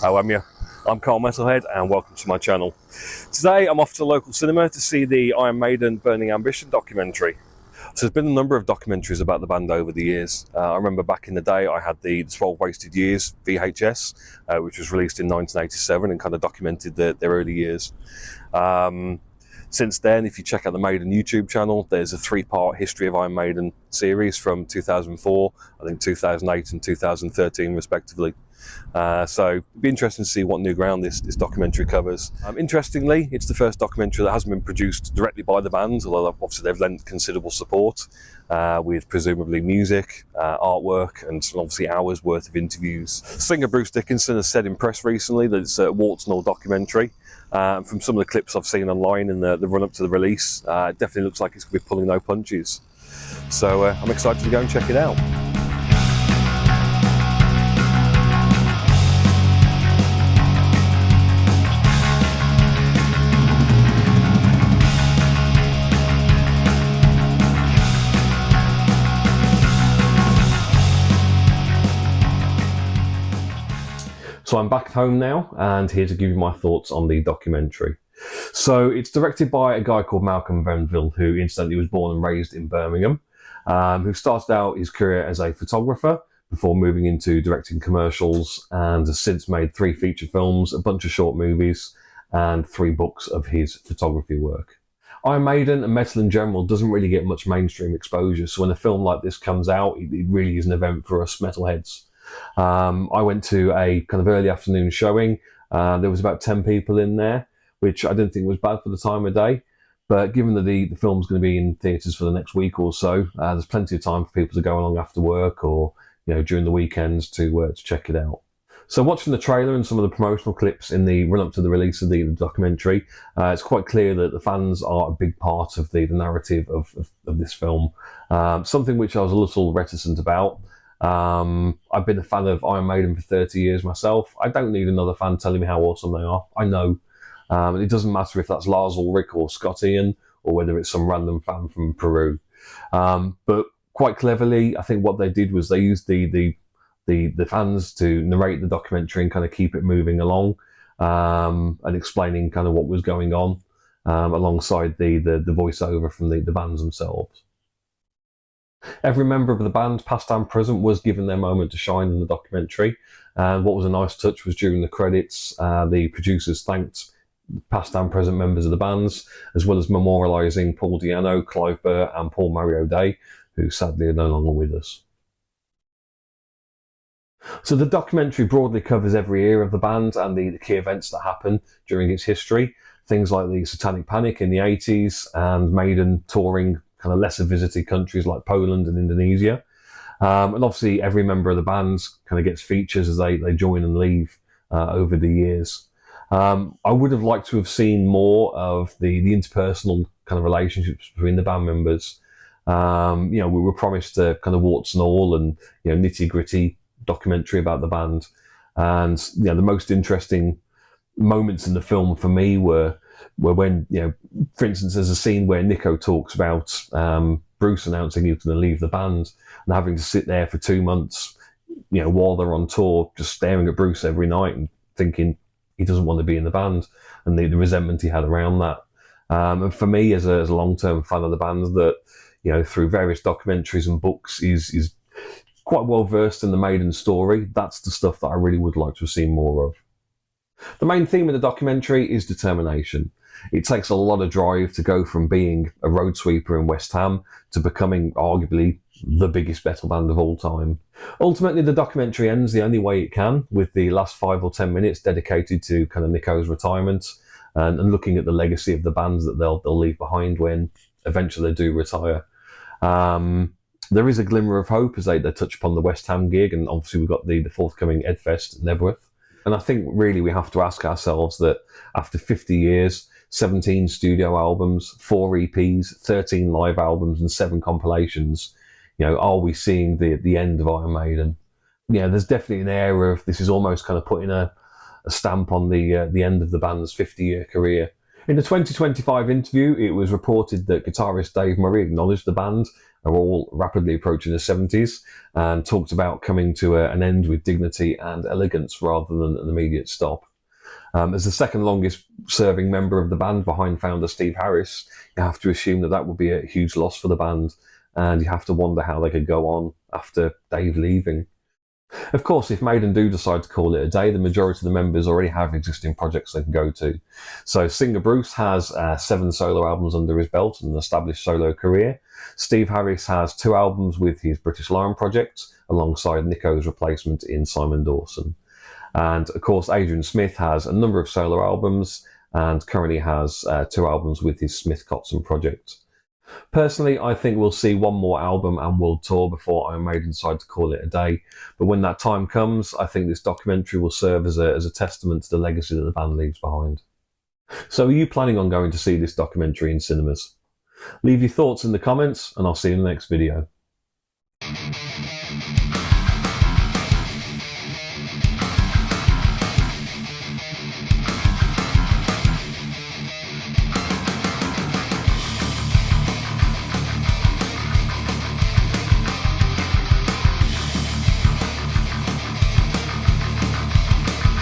How am you? I'm Carl Metalhead and welcome to my channel. Today I'm off to the local cinema to see the Iron Maiden Burning Ambition documentary. So there's been a number of documentaries about the band over the years. I remember back in the day I had the 12 Wasted Years VHS, which was released in 1987 and kind of documented their early years. Since then, if you check out the Maiden YouTube channel, there's a 3-part History of Iron Maiden series from 2004, I think 2008 and 2013 respectively. So it'd be interesting to see what new ground this documentary covers. Interestingly, it's the first documentary that hasn't been produced directly by the band, although obviously they've lent considerable support with presumably music, artwork, and obviously hours worth of interviews. Singer Bruce Dickinson has said in press recently that it's a warts and all documentary. From some of the clips I've seen online in the run-up to the release, it definitely looks like it's going to be pulling no punches. So I'm excited to go and check it out. So I'm back home now and here to give you my thoughts on the documentary. So it's directed by a guy called Malcolm Venville, who incidentally was born and raised in Birmingham, who started out his career as a photographer before moving into directing commercials, and has since made 3 feature films, a bunch of short movies, and 3 books of his photography work. Iron Maiden and metal in general doesn't really get much mainstream exposure, so when a film like this comes out, it really is an event for us metalheads. I went to a kind of early afternoon showing. There was about 10 people in there, which I didn't think was bad for the time of day. But given that the film's going to be in theatres for the next week or so, there's plenty of time for people to go along after work or during the weekends to check it out. So watching the trailer and some of the promotional clips in the run-up to the release of the documentary, it's quite clear that the fans are a big part of the narrative of this film. Something which I was a little reticent about. I've been a fan of Iron Maiden for 30 years myself. I don't need another fan telling me how awesome they are. I know. It doesn't matter if that's Lars Ulrich or Scott Ian, or whether it's some random fan from Peru. But quite cleverly, I think what they did was they used the fans to narrate the documentary and kind of keep it moving along, and explaining kind of what was going on, alongside the voiceover from the bands themselves. Every member of the band, past and present, was given their moment to shine in the documentary. And what was a nice touch was during the credits, the producers thanked past and present members of the bands, as well as memorialising Paul Di'Anno, Clive Burr and Paul Mario Day, who sadly are no longer with us. So the documentary broadly covers every era of the band and the key events that happened during its history. Things like the Satanic Panic in the 80s and Maiden touring kind of lesser visited countries like Poland and Indonesia. And obviously every member of the band kind of gets features as they join and leave over the years. I would have liked to have seen more of the interpersonal kind of relationships between the band members. We were promised a kind of warts and all and nitty gritty documentary about the band. And the most interesting moments in the film for me were when, for instance, there's a scene where Nico talks about Bruce announcing he was going to leave the band and having to sit there for 2 months, while they're on tour, just staring at Bruce every night and thinking he doesn't want to be in the band, and the resentment he had around that. And for me, as a long-term fan of the band, that through various documentaries and books, is quite well versed in the Maiden story. That's the stuff that I really would like to have seen more of. The main theme of the documentary is determination. It takes a lot of drive to go from being a road sweeper in West Ham to becoming arguably the biggest metal band of all time. Ultimately, the documentary ends the only way it can, with the last 5 or 10 minutes dedicated to kind of Nico's retirement and looking at the legacy of the bands that they'll leave behind when eventually they do retire. There is a glimmer of hope as they touch upon the West Ham gig, and obviously we've got the forthcoming Edfest at Nebworth. And I think really we have to ask ourselves that after 50 years, 17 studio albums, 4 EPs, 13 live albums and 7 compilations, are we seeing the end of Iron Maiden? There's definitely an air of this is almost kind of putting a stamp on the end of the band's 50-year career. In a 2025 interview, it was reported that guitarist Dave Murray acknowledged the band are all rapidly approaching their 70s and talked about coming to an end with dignity and elegance rather than an immediate stop. As the second longest serving member of the band behind founder Steve Harris, you have to assume that would be a huge loss for the band, and you have to wonder how they could go on after Dave leaving. Of course, if Maiden do decide to call it a day, the majority of the members already have existing projects they can go to. So singer Bruce has 7 solo albums under his belt and an established solo career. Steve Harris has 2 albums with his British Lion project, alongside Nico's replacement in Simon Dawson. And of course, Adrian Smith has a number of solo albums and currently has 2 albums with his Smith Kotzen project. Personally, I think we'll see one more album and world tour before Iron Maiden decide to call it a day. But when that time comes, I think this documentary will serve as a testament to the legacy that the band leaves behind. So are you planning on going to see this documentary in cinemas? Leave your thoughts in the comments and I'll see you in the next video.